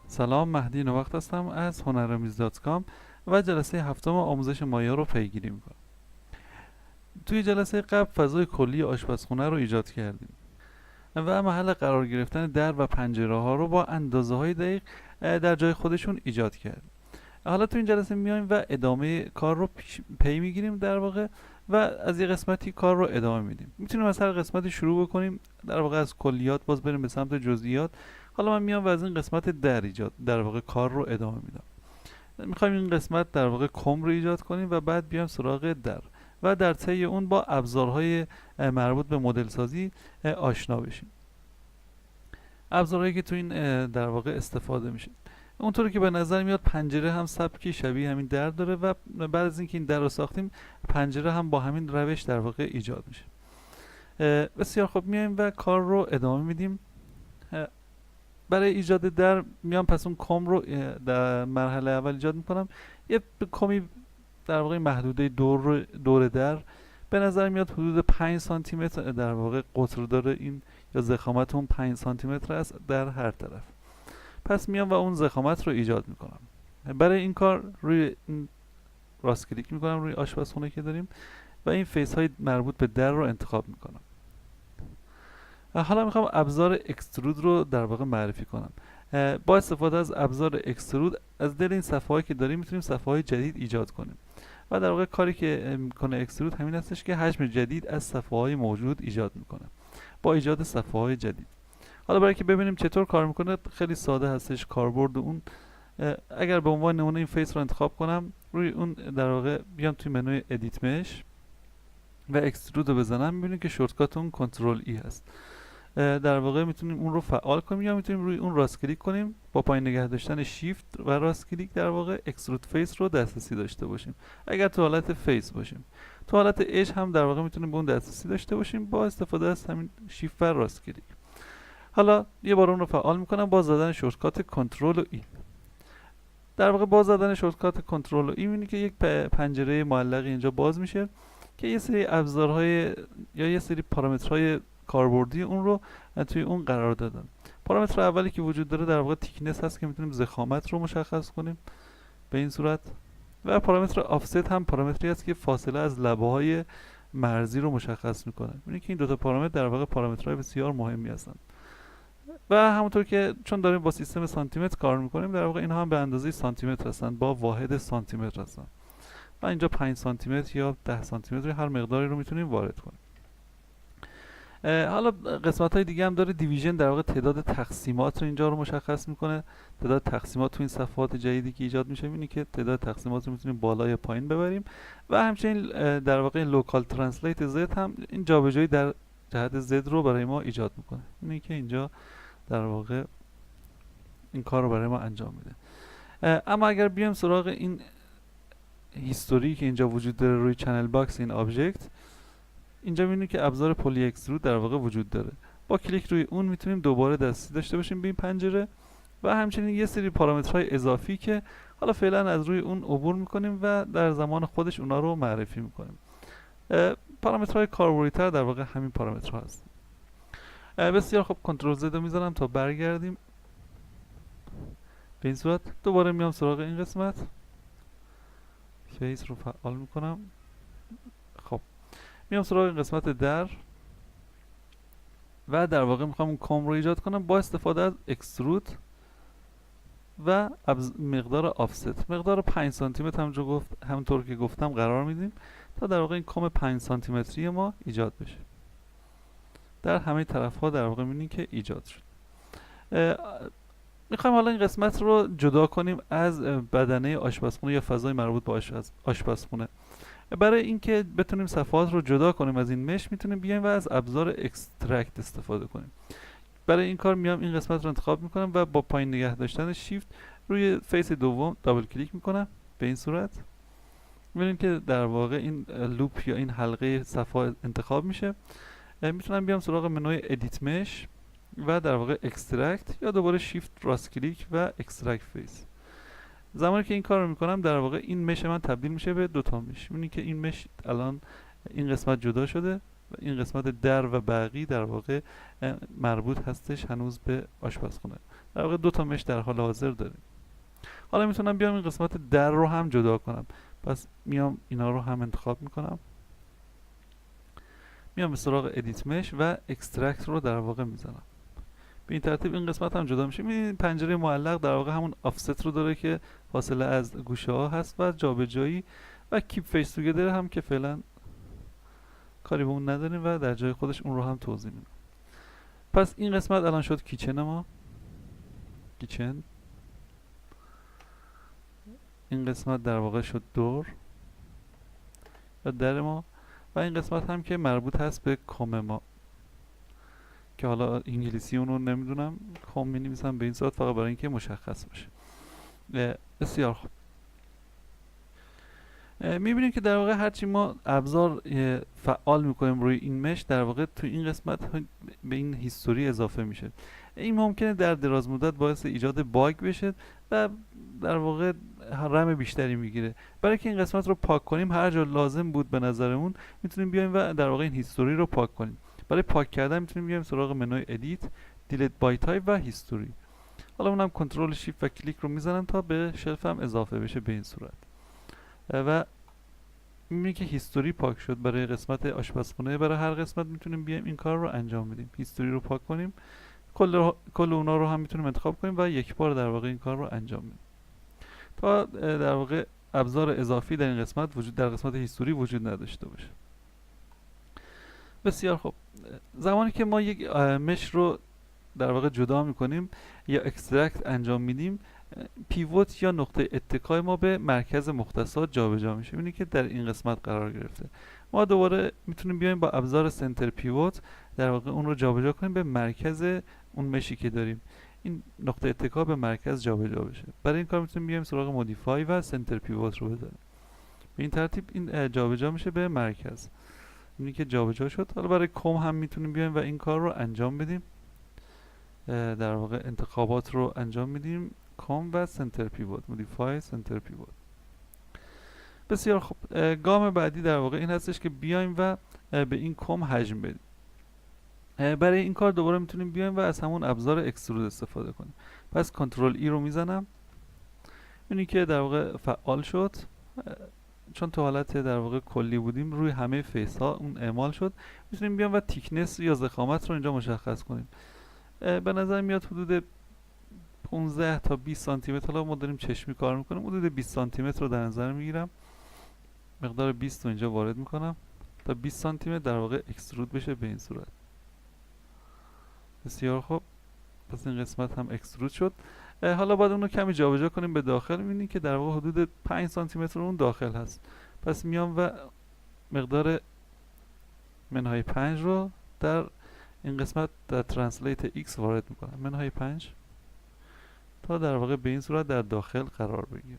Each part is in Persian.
سلام، مهدی نوبخت هستم از هنرآمیز.com و جلسه هفتم آموزش مایا رو پیگیری میکنم. توی جلسه قبل فضای کلی آشپزخونه رو ایجاد کردیم و محل قرار گرفتن در و پنجره ها رو با اندازه های دقیق در جای خودشون ایجاد کردیم. حالا تو این جلسه میایم و ادامه کار رو پی میگیریم در واقع و از یه قسمتی کار رو ادامه میدیم. میتونیم از هر قسمتی شروع بکنیم، در واقع از کلیات باز بریم به سمت جزئیات. حالا من میام و از این قسمت در واقع کار رو ادامه میدم. میخوایم این قسمت در واقع کم رو ایجاد کنیم و بعد بیام سراغ در و در طی اون با ابزارهای مربوط به مدل سازی آشنا بشیم. ابزارهایی که تو این در واقع استفاده میشه، اونطوری که به نظر میاد پنجره هم سبکی شبیه همین در داره و بعد از اینکه این در رو ساختیم پنجره هم با همین روش در واقع ایجاد میشه. بسیار خوب، میایم و کار رو ادامه میدیم. برای ایجاد در میام پس اون کم رو در مرحله اول ایجاد میکنم. یه کمی در واقع محدوده دور در به نظر میاد حدود 5 سانتی متر در واقع قطر داره این، یا ضخامت اون 5 سانتی متر است در هر طرف. پس میام و اون ضخامت رو ایجاد میکنم. برای این کار روی راست کلیک میکنم روی آشپزخونه که داریم و این فیس های مربوط به در رو انتخاب میکنم. حالا میخوام ابزار اکسترود رو در واقع معرفی کنم. با استفاده از ابزار اکسترود از دل این صفحه هایی که داریم میتونیم صفحه های جدید ایجاد کنیم و در واقع کاری که میکنه اکسترود همین هستش که حجم جدید از صفحه های موجود ایجاد میکنه با ایجاد صفحه های جدید. حالا برای که ببینیم چطور کار میکنه خیلی ساده هستش کاربرد اون. اگر به عنوان نمونه این فیس رو انتخاب کنم، روی اون در واقع بیام توی منوی ادیت مش و اکسترود رو بزنم، میبینیم که شورتکات اون کنترل ای هست. در واقع میتونیم اون رو فعال کنیم یا میتونیم روی اون راست کلیک کنیم با پایین نگه داشتن شیفت و راست کلیک در واقع اکسترود فیس رو دسترسی داشته باشیم اگر تو حالت فیس باشیم. تو حالت اج هم در واقع میتونیم به اون دسترسی داشته باشیم با استفاده از همین شیفت و راست کلیک. حالا یه بار اون رو فعال میکنم با زدن شورتکات کنترل و ای. در واقع با زدن شورتکات کنترل و ای میبینید که یک پنجره معلقی اینجا باز میشه که یه سری ابزارهای یا یه سری پارامترهای کاربردی اون رو توی اون قرار دادن. پارامتر اولی که وجود داره در واقع تیکنس هست که میتونیم ضخامت رو مشخص کنیم به این صورت، و پارامتر آفست هم پارامتری است که فاصله از لبه های مرزی رو مشخص میکنه. میبینید که این دو تا پارامتر در واقع پارامترهای بسیار مهمی هستن و همونطور که چون داریم با سیستم سانتی متر کار میکنیم در واقع اینها هم به اندازه سانتی متر هستن، با واحد سانتی متر هستن و اینجا 5 سانتی متر یا 10 سانتی متر هر مقداری رو میتونیم وارد کنیم. حالا قسمت های دیگه هم داره. دیویژن در واقع تعداد تقسیمات رو اینجا رو مشخص میکنه. تعداد تقسیمات تو این صفحات جدیدی که ایجاد میشه میبینی که تعداد تقسیمات رو میتونیم بالا یا پایین ببریم و همچنین در واقع لوکال ترنسلیت زد هم این جابجایی در جهت زد رو برای ما ایجاد میکنه. اینه که اینجا در واقع این کار رو برای ما انجام میده. اما اگر بیایم سراغ این هیستوری که اینجا وجود داره روی چنل باکس این آبجکت، اینجا میبینید که ابزار پلی اکسترود در واقع وجود داره. با کلیک روی اون میتونیم دوباره دستی داشته باشیم به این پنجره و همچنین یه سری پارامترهای اضافی که حالا فعلا از روی اون عبور میکنیم و در زمان خودش اونا رو معرفی میکنیم. پارامترهای کاربردی‌تر در واقع همین پارامترها هست. بسیار خوب، کنترل زد رو میذارم تا برگردیم به این صورت. دوباره میام سراغ این قسمت، فیس رو فعال میکنم. خب میام سراغ این قسمت در و در واقع میخوام اون کام رو ایجاد کنم با استفاده از اکسترود و مقدار آفست. مقدار 5 سانتی متر همونطور که گفتم قرار میدیم تا در واقع این کام 5 سانتی متری ما ایجاد بشه. در همه طرف ها در واقع میبینید که ایجاد شد. میخوایم حالا این قسمت رو جدا کنیم از بدنه آشپزخونه یا فضای مربوط به آشپزخونه. برای اینکه بتونیم صفحات رو جدا کنیم از این مش میتونیم بیایم و از ابزار اکسترکت استفاده کنیم. برای این کار میام این قسمت رو انتخاب میکنم و با پایین نگه داشتن شیفت روی فیس دوم دابل کلیک میکنم به این صورت. میبینیم که در واقع این لوپ یا این حلقه صفحه انتخاب میشه. میتونم بیام سراغ منوی ادیت مش و در واقع اکسترکت یا دوباره شیفت راست کلیک و اکسترکت فیس. زمانی که این کار رو میکنم در واقع این مش من تبدیل میشه به دوتا مش. میبینید که این مش الان این قسمت جدا شده و این قسمت در و بقی در واقع مربوط هستش هنوز به آشپزخونه. در واقع دو تا مش در حال حاضر داریم. حالا میتونم بیام این قسمت در رو هم جدا کنم. پس میام اینا رو هم انتخاب میکنم، میام به سراغ ادیت مش و اکسترکت رو در واقع میزنم. به این ترتیب این قسمت هم جدا میشه. میبینید پنجره معلق در واقع همون آفست رو داره که فاصله از گوشه ها هست و جابجایی و کیپ فیس توگیدر هم که فعلا کاری به اون نداریم و در جای خودش اون رو هم توضیح میدم. پس این قسمت الان شد کیچن ما، کیچن. این قسمت در واقع شد دور و در ما و این قسمت هم که مربوط هست به کام ما که حالا انگلیسی اون رو نمیدونم، کام می نویسم به این صورت فقط برای اینکه مشخص باشه. بسیار خوب. میبینیم که در واقع هرچی ما ابزار فعال میکنیم روی این مش در واقع تو این قسمت به این هیستوری اضافه میشه. این ممکنه در دراز مدت باعث ایجاد باگ بشه و در واقع رم بیشتری میگیره. برای که این قسمت رو پاک کنیم هر جا لازم بود به نظرمون میتونیم بیایم و در واقع این هیستوری رو پاک کنیم. برای پاک کردن میتونیم بیایم سراغ منوی ادیت، دیلیت بای تایپ و هیستوری. حالا اونم کنترل شیفت و کلیک رو میزنم تا به شلف هم اضافه بشه به این صورت. و میبینید که هیستوری پاک شد برای قسمت آشپزخونه. برای هر قسمت میتونیم بیایم این کار رو انجام بدیم، هیستوری رو پاک کنیم، کل اونا رو هم میتونیم انتخاب کنیم و یک بار در واقع این کار رو انجام بدیم تا در واقع ابزار اضافی در این قسمت در قسمت هیستوری وجود نداشته باشه. بسیار خوب. زمانی که ما یک مش رو در واقع جدا میکنیم یا اکسترکت انجام میدیم، پیوت یا نقطه اتکای ما به مرکز مختصات جابجا میشه. میبینید که در این قسمت قرار گرفته. ما دوباره میتونیم بیایم با ابزار سنتر پیوت در واقع اون رو جابجا کنیم به مرکز اون مشی که داریم، این نقطه اتکا به مرکز جابجا بشه. برای این کار میتونیم بیایم سراغ مودیفای و سنتر پیوت رو بذاریم. به این ترتیب این جابجا میشه به مرکز. میبینید که جابجا شد. حالا برای کم هم میتونیم بیایم و این کار رو انجام بدیم. در واقع انتخابات رو انجام میدیم، کام و سنتر پیوت، مودیفای سنتر پیوت. بسیار خوب. گام بعدی در واقع این هستش که بیایم و به این کام حجم بدیم. برای این کار دوباره میتونیم بیایم و از همون ابزار اکسترود استفاده کنیم. پس کنترل ای رو میزنم، میبینید که در واقع فعال شد. چون تو حالت در واقع کلی بودیم روی همه فیس ها اون اعمال شد. میتونیم بیایم و تیکنس یا ضخامت رو اینجا مشخص کنیم. به نظر میاد حدود 15 تا 20 سانتی متر. حالا ما داریم چشمی کار میکنیم، حدود 20 سانتی متر رو در نظر میگیرم. مقدار 20 رو اینجا وارد میکنم تا 20 سانتی متر در واقع اکسترود بشه به این صورت. بسیار خوب. پس این قسمت هم اکسترود شد. حالا باید اون رو کمی جابجا کنیم به داخل. میبینید که در واقع حدود 5 سانتی متر اون داخل هست. پس میام و مقدار منهای 5 رو در این قسمت در ترنسلیت x وارد میکنم، منهای 5، تا در واقع به این صورت در داخل قرار بگیره.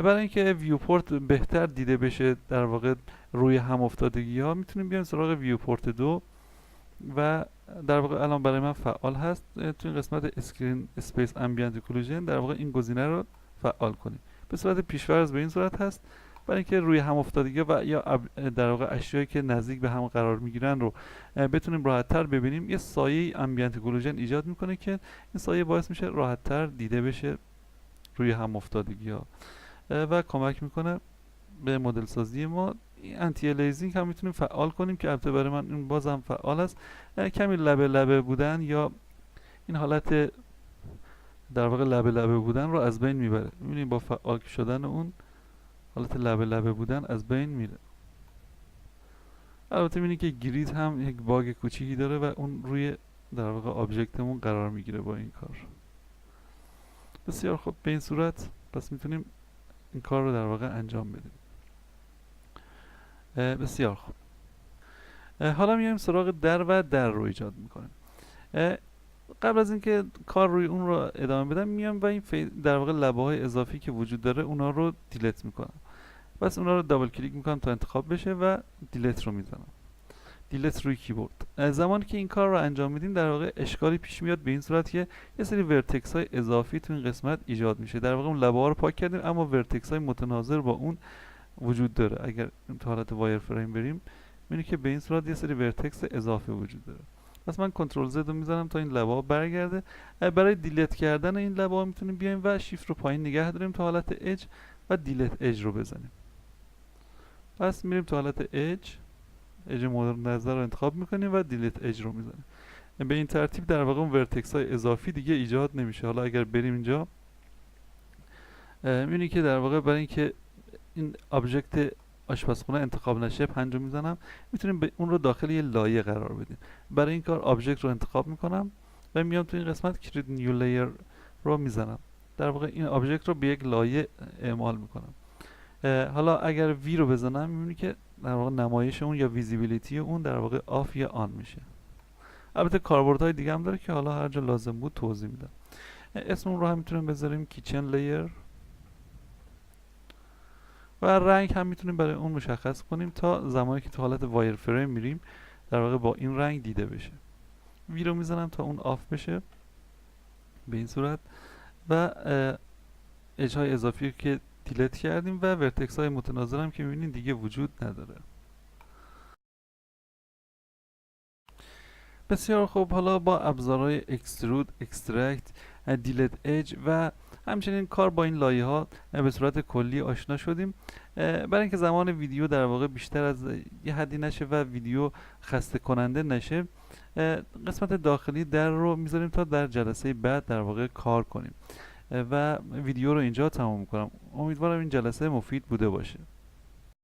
برای اینکه ویوپورت بهتر دیده بشه در واقع روی هم افتادگی ها، میتونیم بیایم سراغ ویوپورت 2 و در واقع الان برای من فعال هست. تو این قسمت اسکرین اسپیس امبینت اکلوژن در واقع این گزینه رو فعال کنیم. به صورت پیش‌فرض به این صورت هست برای اینکه روی هم افتادگی و یا در واقع اشیایی که نزدیک به هم قرار میگیرن رو بتونیم راحت‌تر ببینیم. یه سایه امبینت اکلوژن ایجاد میکنه که این سایه باعث میشه راحت‌تر دیده بشه روی هم افتادگی ها و کمک میکنه به مدل سازی ما. انتی الیزینگ هم میتونیم فعال کنیم که البته برای من این بازم فعال است. کمی لبه لبه بودن یا این حالت در واقع لبه لبه بودن رو از بین میبره. میبینید با فعال شدن اون حالت لبه لبه بودن از بین میره. البته میبینید که گرید هم یک باگ کوچیکی داره و اون روی در واقع آبجکتمون قرار میگیره با این کار. بسیار خوب. به این صورت پس میتونیم این کار رو در واقع انجام بدیم. بسیار خوب. حالا میایم سراغ در و در رو ایجاد میکنیم. قبل از اینکه کار روی اون رو ادامه بدم، میام و این در واقع لبه های اضافی که وجود داره اونا رو دیلیت میکنم. بس اونا رو دابل کلیک میکنم تا انتخاب بشه و دیلیت رو میزنم. دیلیت روی کیبورد. زمانی که این کار رو انجام میدیم در واقع اشکالی پیش میاد به این صورت که یه سری ورتکس های اضافی تو این قسمت ایجاد میشه. در واقع اون لبه ها رو پاک کردیم اما ورتکس های متناظر با اون وجود داره. اگر تو حالت وایر فریم بریم می‌بینی که به این صورت یه سری ورتکس اضافه وجود داره. پس من کنترل زد رو میزنم تا این لبه ها برگرده. برای دیلیت کردن این لبه ها میتونیم بیایم و شیفت رو پایین نگه داریم تا حالت اج و دیلیت اج رو بزنیم. پس میریم تو حالت اج مورد نظر رو انتخاب میکنیم و دیلیت اج رو میزنیم. به این ترتیب در واقع اون ورتکس های اضافی دیگه ایجاد نمیشه. حالا اگر بریم اینجا میبینی که در واقع برای اینکه این آبجکت آشپزخونه انتخاب نشه پنج رو میزنم، میتونیم اون رو داخل یه لایه قرار بدیم. برای این کار آبجکت رو انتخاب میکنم و میام تو این قسمت کریت نیو لایر رو میزنم. در واقع این آبجکت رو به یک لایه اعمال میکنم. حالا اگر وی رو بزنم میبینی که در واقع نمایش اون یا ویزیبیلیتی اون در واقع آف یا آن میشه. البته کاربردهای دیگه هم داره که حالا هر جا لازم بود توضیح میدم. اسم اون رو هم میتونیم بذاریم کیچن لایر و رنگ هم میتونیم برای اون مشخص کنیم تا زمانی که تو حالت وایر فریم میریم در واقع با این رنگ دیده بشه. وی رو میزنم تا اون آف بشه به این صورت و اج های اضافی که دیلیت کردیم و ورتکس های متناظر هم که میبینید دیگه وجود نداره. بسیار خوب، حالا با ابزارهای اکسترود، اکسترکت، دیلیت اج و همچنین کار با این لایه ها به صورت کلی آشنا شدیم. برای اینکه زمان ویدیو در واقع بیشتر از یه حدی نشه و ویدیو خسته کننده نشه، قسمت داخلی در رو میذاریم تا در جلسه بعد در واقع کار کنیم و ویدیو رو اینجا تمام کنم. امیدوارم این جلسه مفید بوده باشه.